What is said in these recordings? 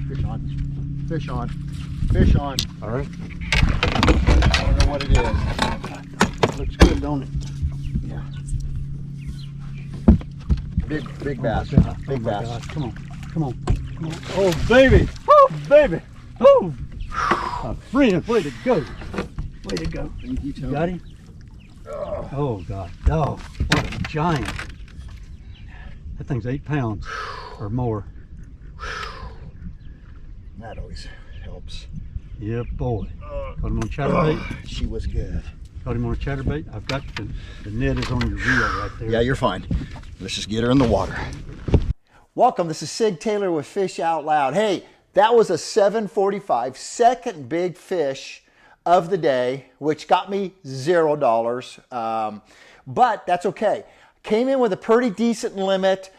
Fish on. Fish on. Fish on. All right. I don't know what it is. Looks good, don't it? Yeah. Big bass. Big bass. God. Come on. Come on. Come on. Oh, baby. Oh, baby. Oh. My friend, way to go. Way to go. Thank you, Tony. Got him? Oh, God. Oh, what a giant. That thing's 8 pounds or more. That always helps. Yeah, boy. Caught him on chatterbait. She was good. Caught him on a chatterbait. I've got the net is on your reel right there. Yeah, you're fine. Let's just get her in the water. Welcome, this is Sig Taylor with Fish Out Loud. Hey, that was a 745, second big fish of the day, which got me $0. But that's okay. Came in with a pretty decent limit.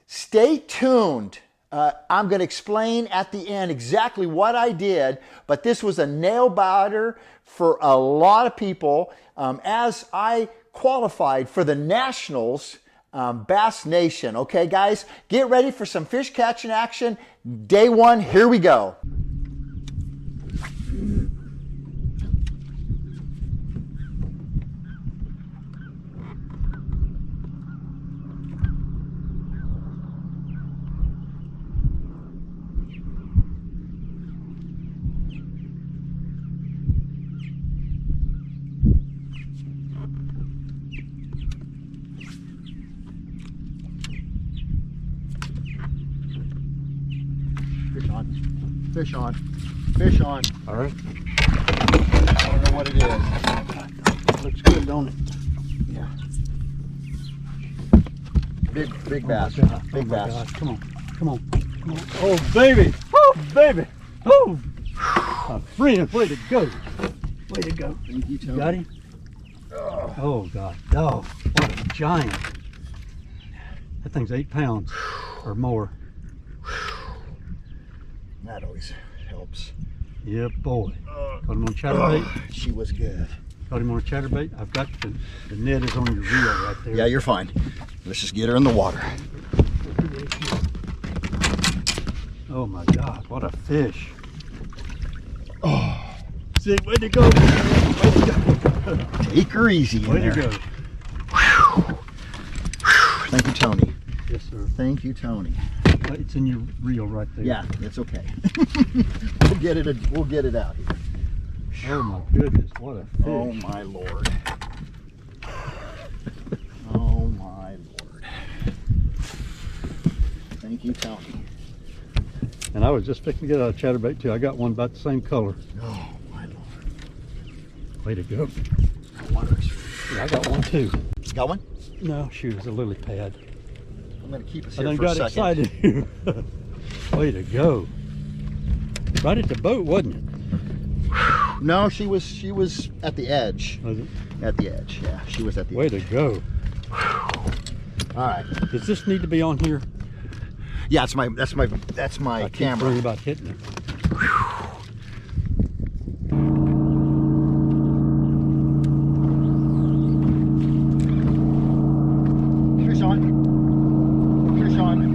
Stay tuned. I'm going to explain at the end exactly what I did, but this was a nail biter for a lot of people as I qualified for the Nationals Bass Nation. Okay, guys, get ready for some fish catching action. Day one, here we go. Fish on. Fish on. Fish on. All right. I don't know what it is. Looks good, don't it? Yeah. Big bass. Oh my God. Big Oh my bass. God. Come on. Come on. Come on. Oh, baby. Oh, baby. Oh. My friend, way to go. Way to go. Thank you, Tony. Got him? Oh, God. Oh, what a giant. That thing's 8 pounds or more. That always helps. Yeah, boy. Caught him on chatterbait. She was good. Caught him on a chatterbait. I've got the net is on your reel right there. Yeah, you're fine. Let's just get her in the water. Oh my God, what a fish. Oh, see, way to go. Way to go. Take her easy in Way there. to go. Thank you, Tony. Yes, sir. Thank you, Tony. It's in your reel right there. Yeah, it's okay. We'll get it out here. Oh my goodness, what a fish. Oh my Lord. Oh my Lord. Thank you, Tony. And I was just fixing to get out a chatterbait too. I got one about the same color. Oh my Lord. Way to go. Water's... Yeah, I got one too. Got one? No, shoot, it's a lily pad. I'm gonna keep us I here done for a got second. excited. Way to go. Right at the boat, wasn't it? No, she was at the edge. Was it? At the edge, yeah. She was at the Way edge. to go. All right. Does this need to be on here? Yeah, that's my I keep camera. worrying about hitting it. Fish on. Fish on.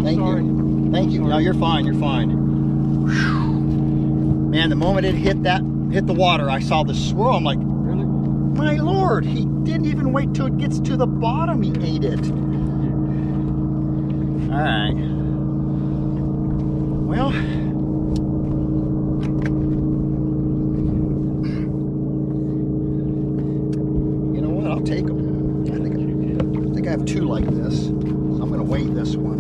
Thank you. Thank you. No, you're fine. You're fine. Whew. Man, the moment it hit the water, I saw the swirl. I'm like, Really? my Lord, he didn't even wait till it gets to the bottom. He ate it. All right. Well, you know what? I'll take them. I think I have two like this. So I'm going to weigh this one.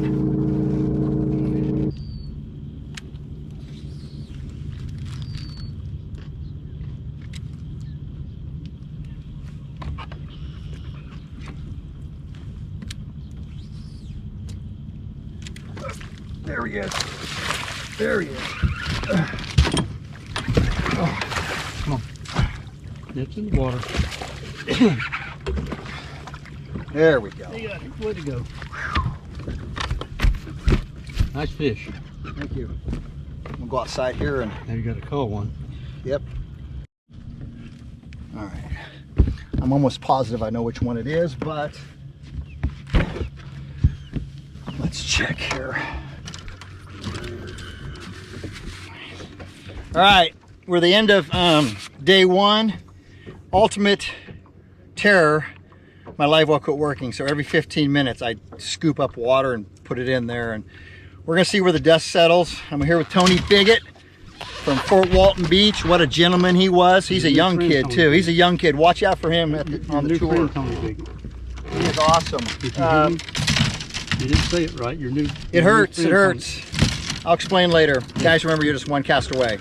There he is. There he is. Oh, come on. It's in the water. There we go. You got it. Way to go. Nice fish. Thank you. We'll go outside here and... Now you got to call one. Yep. All right. I'm almost positive I know which one it is, but Let's check here. All right, we're the end of day one. Ultimate terror. My live well quit working, so every 15 minutes I scoop up water and put it in there, and we're gonna see where the dust settles. I'm here with Tony Biggett from Fort Walton Beach. What a gentleman he was. He's a young kid too. He's a young kid. Watch out for him on the tour. He is awesome. You didn't say it right. Your new. It hurts. It hurts. I'll explain later. Guys, remember, you're just one cast away.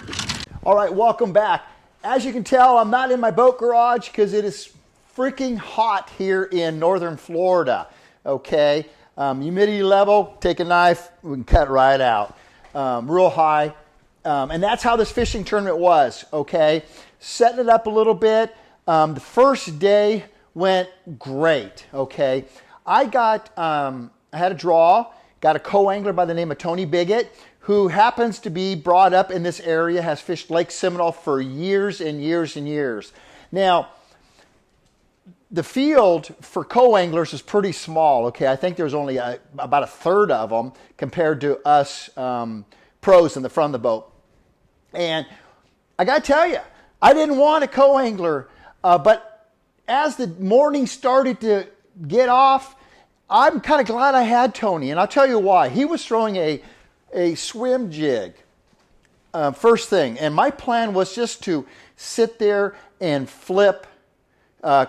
All right, welcome back. As you can tell, I'm not in my boat garage because it is freaking hot here in northern Florida. Okay, humidity level, take a knife, we can cut right out. Real high. And that's how this fishing tournament was. Okay, setting it up a little bit. The first day went great. Okay, I had a draw, got a co-angler by the name of Tony Biggett, who happens to be brought up in this area, has fished Lake Seminole for years and years and years. Now, the field for co-anglers is pretty small, okay? I think there's only about a third of them compared to us pros in the front of the boat. And I gotta tell you, I didn't want a co-angler, but as the morning started to get off, I'm kind of glad I had Tony, and I'll tell you why. He was throwing a swim jig first thing, and my plan was just to sit there and flip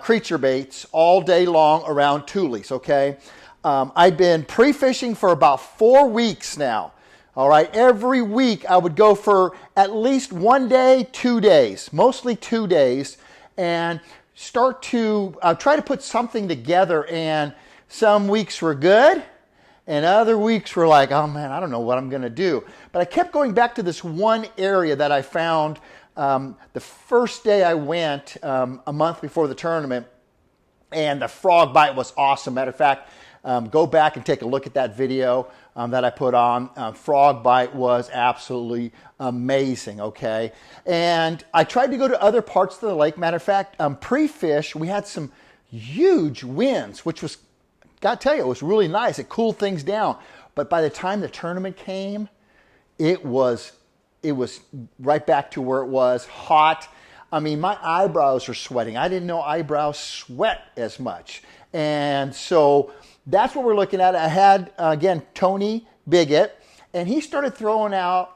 creature baits all day long around Tules, okay? I've been pre-fishing for about 4 weeks now, all right? Every week I would go for at least 1 day, 2 days, mostly 2 days, and start to try to put something together. And some weeks were good, and other weeks were like, oh man, I don't know what I'm gonna do. But I kept going back to this one area that I found the first day I went a month before the tournament, and the frog bite was awesome. Matter of fact, go back and take a look at that video that I put on. Frog bite was absolutely amazing, okay? And I tried to go to other parts of the lake. Matter of fact, pre-fish, we had some huge winds, which was, gotta tell you, it was really nice. It cooled things down. But by the time the tournament came, it was right back to where it was, hot. I mean, my eyebrows were sweating. I didn't know eyebrows sweat as much. And so that's what we're looking at. I had, again, Tony Biggett, and he started throwing a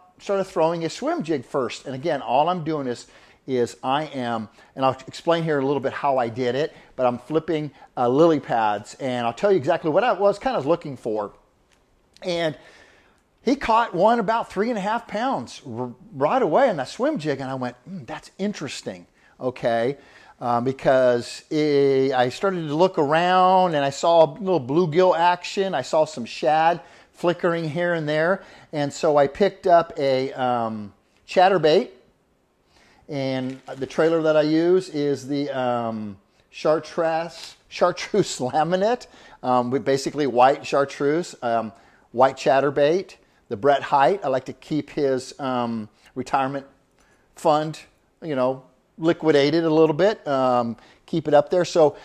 swim jig first. And again, all I'm doing is and I'll explain here a little bit how I did it, but I'm flipping lily pads, and I'll tell you exactly what I was kind of looking for. And he caught one about 3.5 pounds right away in that swim jig, and I went, that's interesting, okay? Because I started to look around, and I saw a little bluegill action. I saw some shad flickering here and there, and so I picked up a chatterbait. And the trailer that I use is the chartreuse laminate, with basically white chartreuse, white chatterbait. The Brett Height, I like to keep his retirement fund, liquidated a little bit, keep it up there. So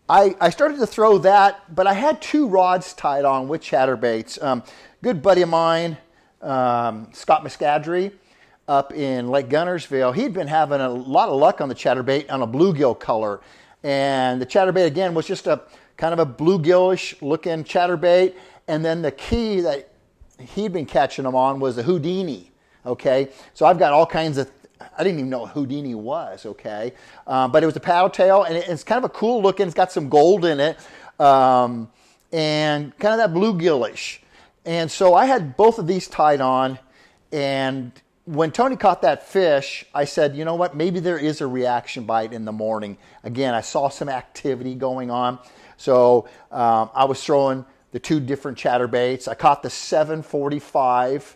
I started to throw that, but I had 2 rods tied on with chatterbaits. Good buddy of mine, Scott Muscadry, up in Lake Gunnersville, he'd been having a lot of luck on the chatterbait on a bluegill color. And the chatterbait, again, was just a kind of a bluegillish looking chatterbait. And then the key that he'd been catching them on was a Houdini, okay? So I've got all kinds of, I didn't even know what Houdini was, okay? But it was a paddle tail, and it's kind of a cool looking, it's got some gold in it, and kind of that bluegillish. And so I had both of these tied on, and when Tony caught that fish, I said, you know what, maybe there is a reaction bite in the morning. Again, I saw some activity going on. So I was throwing the 2 different chatterbaits. I caught the 745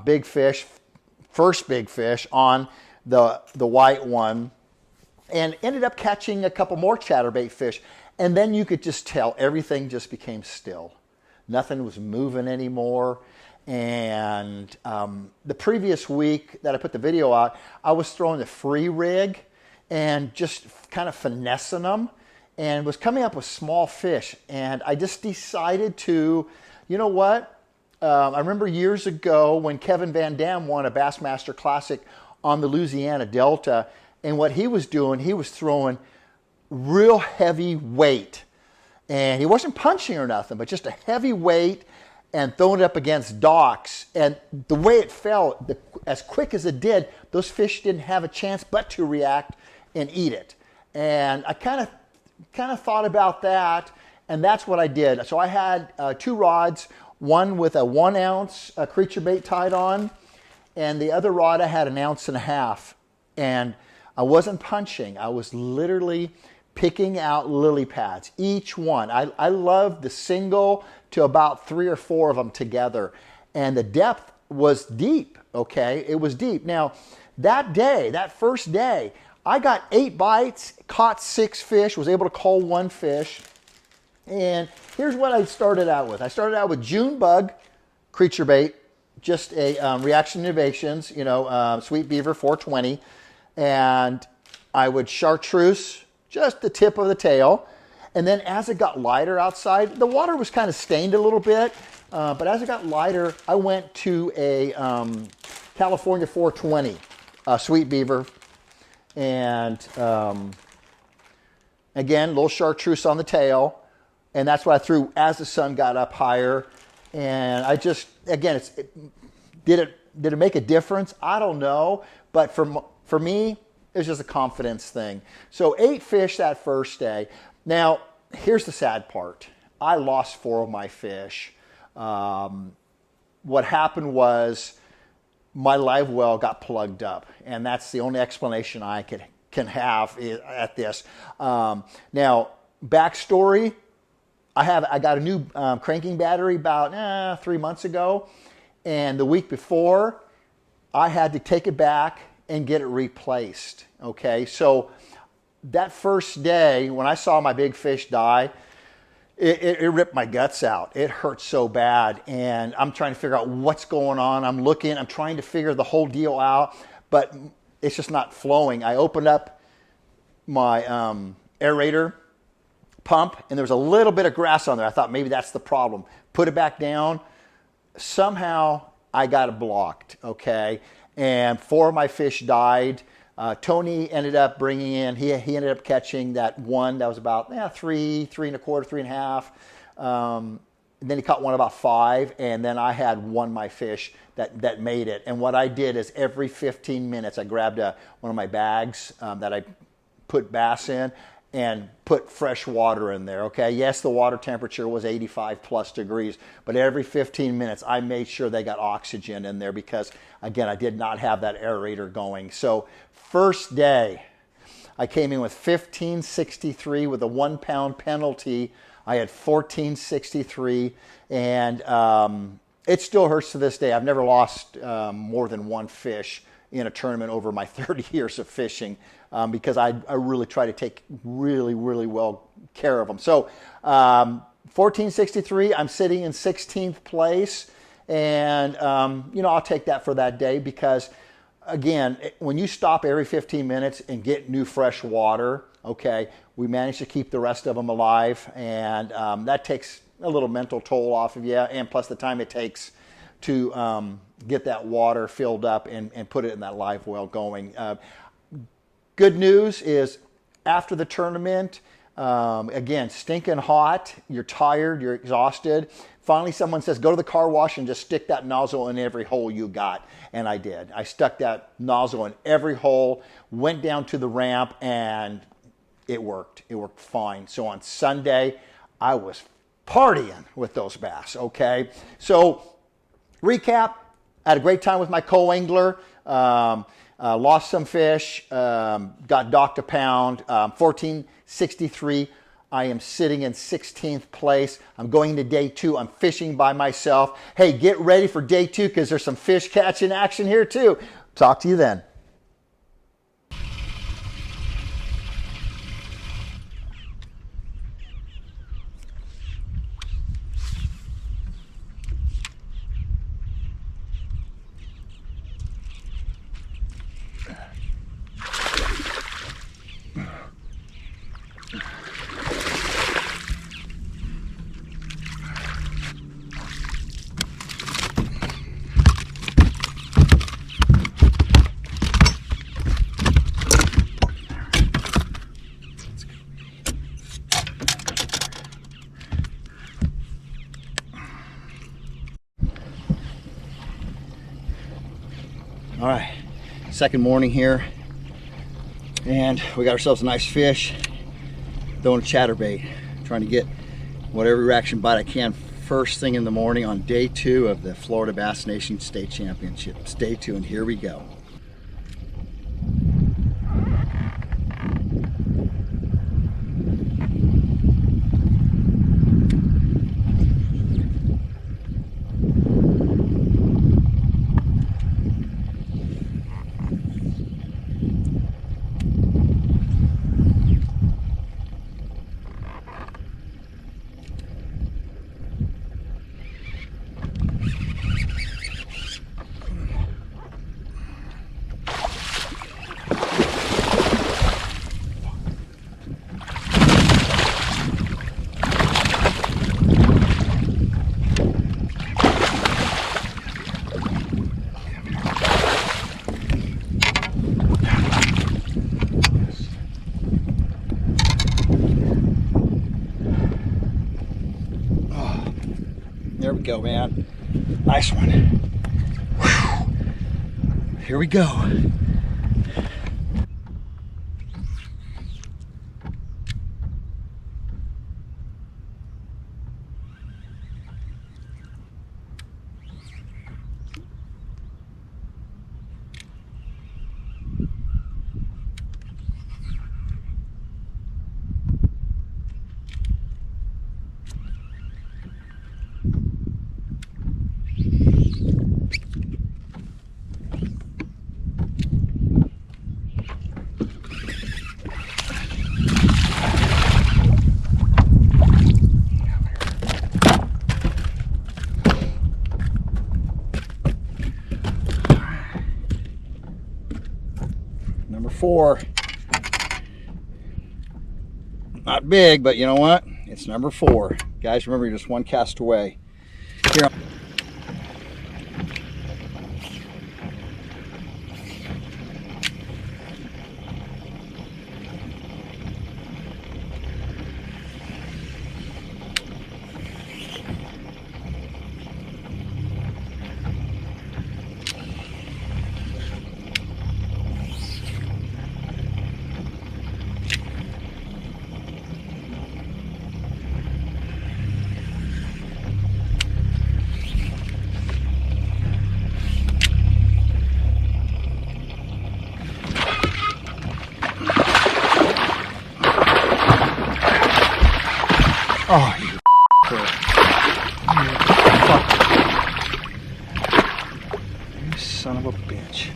big fish, first big fish on the white one, and ended up catching a couple more chatterbait fish. And then you could just tell everything just became still. Nothing was moving anymore. And the previous week that I put the video out, I was throwing the free rig and just kind of finessing them, and was coming up with small fish. And I just decided to You know what? I remember years ago when Kevin Van Dam won a Bassmaster Classic on the Louisiana Delta, and what he was doing, he was throwing real heavy weight. And he wasn't punching or nothing, but just a heavy weight and throwing it up against docks. And the way it fell, as quick as it did, those fish didn't have a chance but to react and eat it. And I kind of thought about that, and that's what I did. So I had 2 rods, one with a 1 ounce creature bait tied on, and the other rod I had 1.5 ounces. And I wasn't punching. I was literally picking out lily pads, each one. I loved the single to about 3 or 4 of them together. And the depth was deep, okay? It was deep. Now, that day, that first day, I got 8 bites, caught 6 fish, was able to cull 1 fish. And here's what I started out with. I started out with June bug creature bait, just a Reaction Innovations, Sweet Beaver 420. And I would chartreuse just the tip of the tail. And then as it got lighter outside, the water was kind of stained a little bit. But as it got lighter, I went to a California 420 Sweet Beaver. And again, a little chartreuse on the tail. And that's what I threw as the sun got up higher. And I just, again, did it make a difference? I don't know. But for me, it was just a confidence thing. So 8 fish that first day. Now, here's the sad part. I lost 4 of my fish. What happened was my live well got plugged up. And that's the only explanation I can have at this. Now, backstory. I got a new cranking battery about 3 months ago. And the week before, I had to take it back and get it replaced. Okay, so that first day when I saw my big fish die, it ripped my guts out. It hurt so bad, and I'm trying to figure out what's going on. I'm trying to figure the whole deal out, but it's just not flowing. I opened up my aerator pump, and there was a little bit of grass on there. I thought maybe that's the problem. Put it back down. Somehow I got it blocked, okay? And 4 of my fish died. Tony ended up bringing in, he ended up catching that one that was about 3, 3.25, 3.5. Then he caught one about 5, and then I had one of my fish that made it. And what I did is every 15 minutes I grabbed one of my bags that I put bass in and put fresh water in there, okay? Yes, the water temperature was 85 plus degrees, but every 15 minutes I made sure they got oxygen in there because, again, I did not have that aerator going. So first day, I came in with 1563 with a 1 pound penalty. I had 1463, and it still hurts to this day. I've never lost more than 1 fish in a tournament over my 30 years of fishing because I really try to take really, really well care of them. So 1463, I'm sitting in 16th place, and I'll take that for that day because, again, when you stop every 15 minutes and get new fresh water, okay, we managed to keep the rest of them alive, and that takes a little mental toll off of you, and plus the time it takes to get that water filled up and put it in that live well going. Good news is after the tournament, again, stinking hot, you're tired, you're exhausted. Finally, someone says, go to the car wash and just stick that nozzle in every hole you got. And I did. I stuck that nozzle in every hole, went down to the ramp, and it worked. It worked fine. So on Sunday, I was partying with those bass, okay? So recap, I had a great time with my co-angler. Lost some fish, got docked a pound, 1463. I am sitting in 16th place. I'm going to day 2. I'm fishing by myself. Hey, get ready for day 2 because there's some fish catching action here too. Talk to you then. Second morning here, and we got ourselves a nice fish. Throwing a chatterbait, trying to get whatever reaction bite I can first thing in the morning on day 2 of the Florida Bass Nation State Championship. Stay tuned, here we go. There we go, man. Nice one. Whew. Here we go. Number 4. Not big, but you know what? It's number 4. Guys, remember, you're just one cast away. Here. Oh, you You son of a bitch.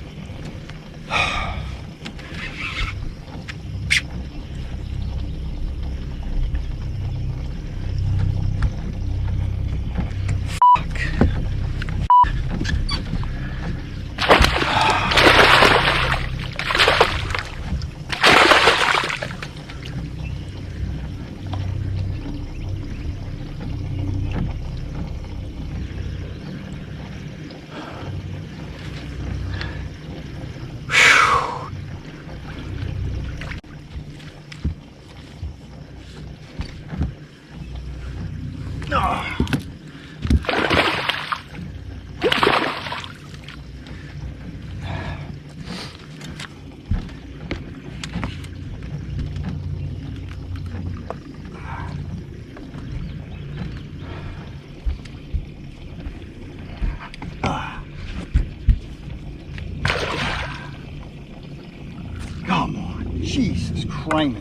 Come on, Jesus Christ.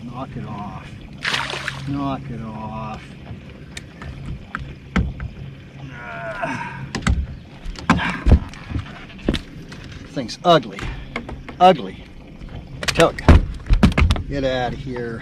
Knock it off. Knock it off. Thing's ugly. Ugly. Tell you. Get out of here.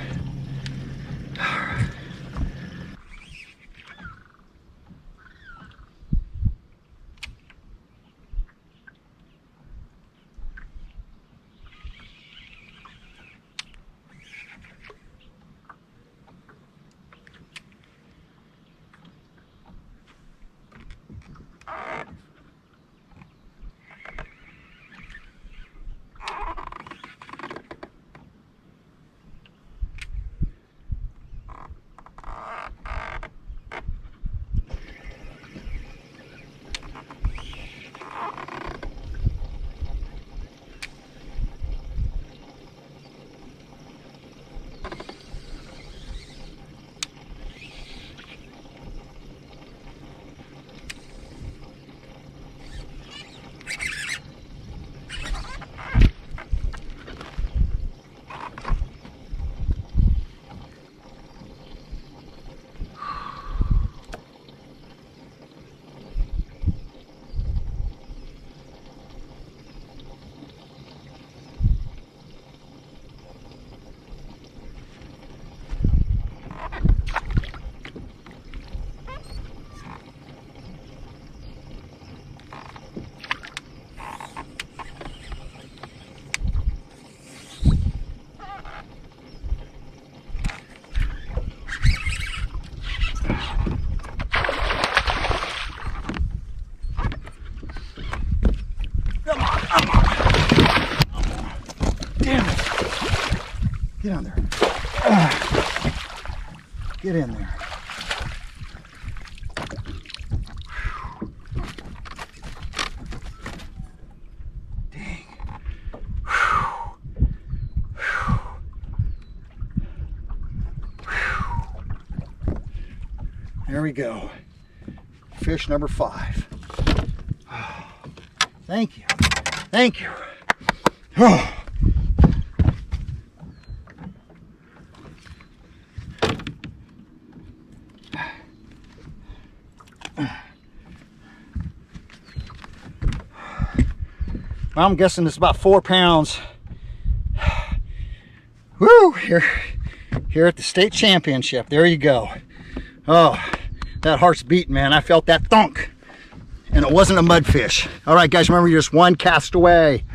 Get on there. Get in there. Dang. There we go. Fish number 5. Thank you. Thank you. Oh. Well, I'm guessing it's about 4 pounds. Woo! Here at the state championship. There you go. Oh, that heart's beating, man. I felt that thunk. And it wasn't a mudfish. All right, guys, remember, you're just one cast away.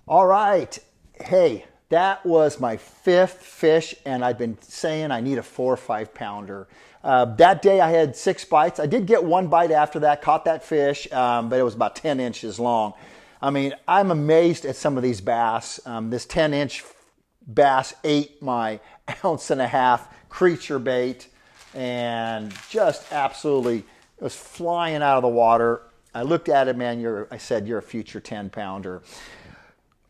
All right. Hey, that was my 5th fish, and I've been saying I need a 4 or 5 pounder. That day I had 6 bites. I did get 1 bite after that, caught that fish, but it was about 10 inches long. I mean, I'm amazed at some of these bass. This 10-inch bass ate my 1.5 ounce creature bait and just absolutely was flying out of the water. I looked at it, man, I said, you're a future 10 pounder.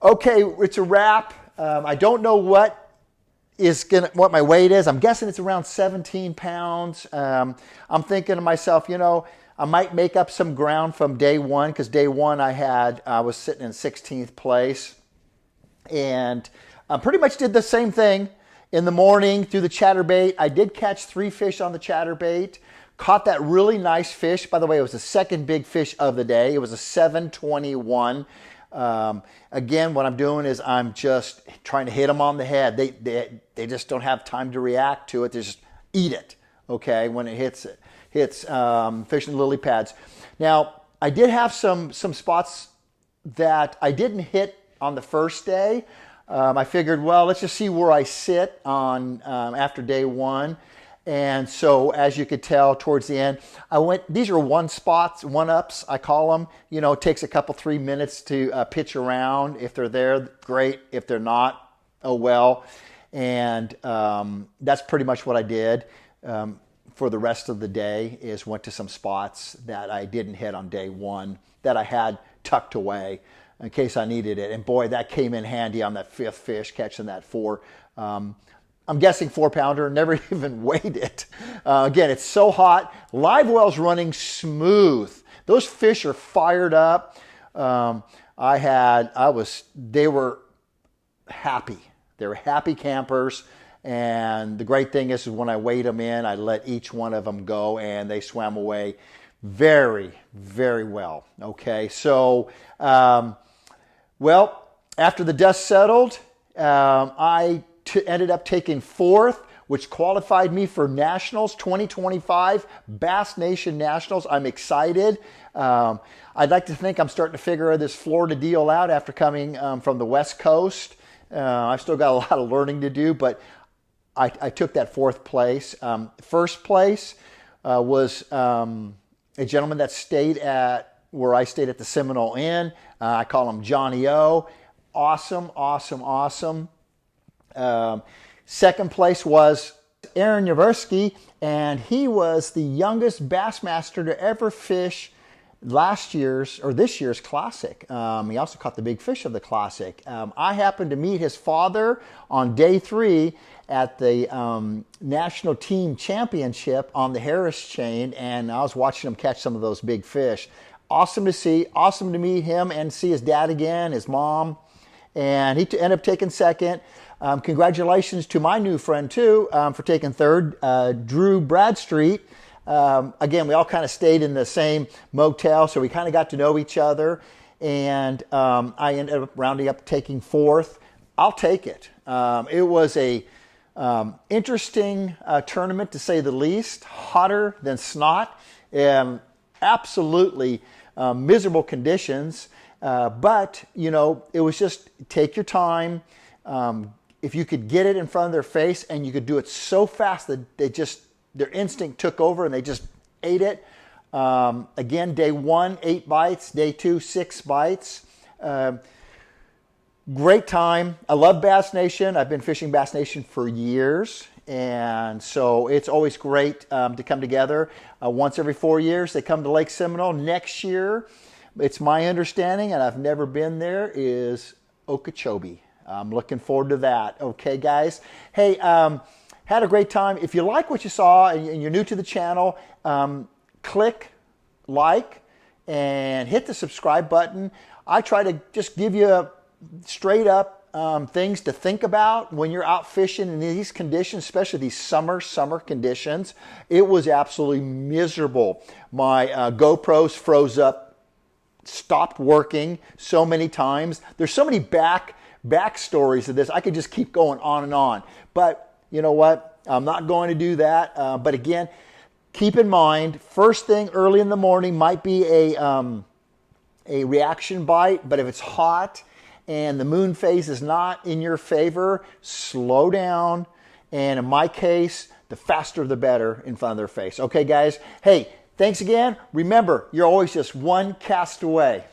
Okay, it's a wrap. I don't know what my weight is. I'm guessing it's around 17 pounds. I'm thinking to myself, you know, I might make up some ground from day 1, because day 1 I was sitting in 16th place, and I pretty much did the same thing in the morning through the chatterbait. I did catch 3 fish on the chatterbait, caught that really nice fish. By the way, it was the second big fish of the day. It was a 721. Again, what I'm doing is I'm just trying to hit them on the head. They just don't have time to react to it. They just eat it, okay, when it hits fish and lily pads. Now, I did have some spots that I didn't hit on the first day. I figured, well, let's just see where I sit on after day 1. And so, as you could tell, towards the end, these are one-ups, I call them. You know, it takes a couple, 3 minutes to pitch around. If they're there, great. If they're not, oh well. And that's pretty much what I did. For the rest of the day is went to some spots that I didn't hit on day 1 that I had tucked away in case I needed it. And boy, that came in handy on that 5th fish, catching that 4. I'm guessing 4 pounder, never even weighed it. Again, it's so hot. Live well's running smooth. Those fish are fired up. They were happy. They were happy campers. And the great thing is when I weighed them in, I let each one of them go, and they swam away very, very well. Okay, so, well, after the dust settled, I ended up taking 4th, which qualified me for Nationals 2025, Bass Nation Nationals. I'm excited. I'd like to think I'm starting to figure this Florida deal out after coming from the West Coast. I've still got a lot of learning to do, but I took that 4th place. First place was a gentleman that stayed at where I stayed at the Seminole Inn. I call him Johnny O. Awesome, awesome, awesome. Second place was Aaron Yaversky, and he was the youngest Bassmaster to ever fish this year's Classic. He also caught the big fish of the Classic. I happened to meet his father on day 3 at the National Team Championship on the Harris chain, and I was watching him catch some of those big fish. Awesome to see, awesome to meet him and see his dad again, his mom, and he ended up taking 2nd. Congratulations to my new friend too for taking 3rd, Drew Bradstreet. Again, we all kind of stayed in the same motel, so we kind of got to know each other, and I ended up rounding up taking 4th. I'll take it. It was a interesting tournament, to say the least. Hotter than snot. Absolutely miserable conditions. But, you know, it was just take your time. If you could get it in front of their face and you could do it so fast that their instinct took over and they just ate it. Again, day 1, 8 bites. Day 2, 6 bites. Great time. I love Bass Nation. I've been fishing Bass Nation for years. And so it's always great to come together. Once every 4 years, they come to Lake Seminole. Next year, it's my understanding, and I've never been there, is Okeechobee. I'm looking forward to that. Okay, guys. Hey, had a great time. If you like what you saw and you're new to the channel, click like and hit the subscribe button. I try to just give you straight up things to think about when you're out fishing in these conditions, especially these summer conditions. It was absolutely miserable. My GoPros froze up, stopped working so many times. There's so many back stories of this. I could just keep going on and on. But you know what? I'm not going to do that. But again, keep in mind, first thing early in the morning might be a reaction bite, but if it's hot and the moon phase is not in your favor, slow down. And in my case, the faster the better in front of their face. Okay, guys? Hey, thanks again. Remember, you're always just one cast away.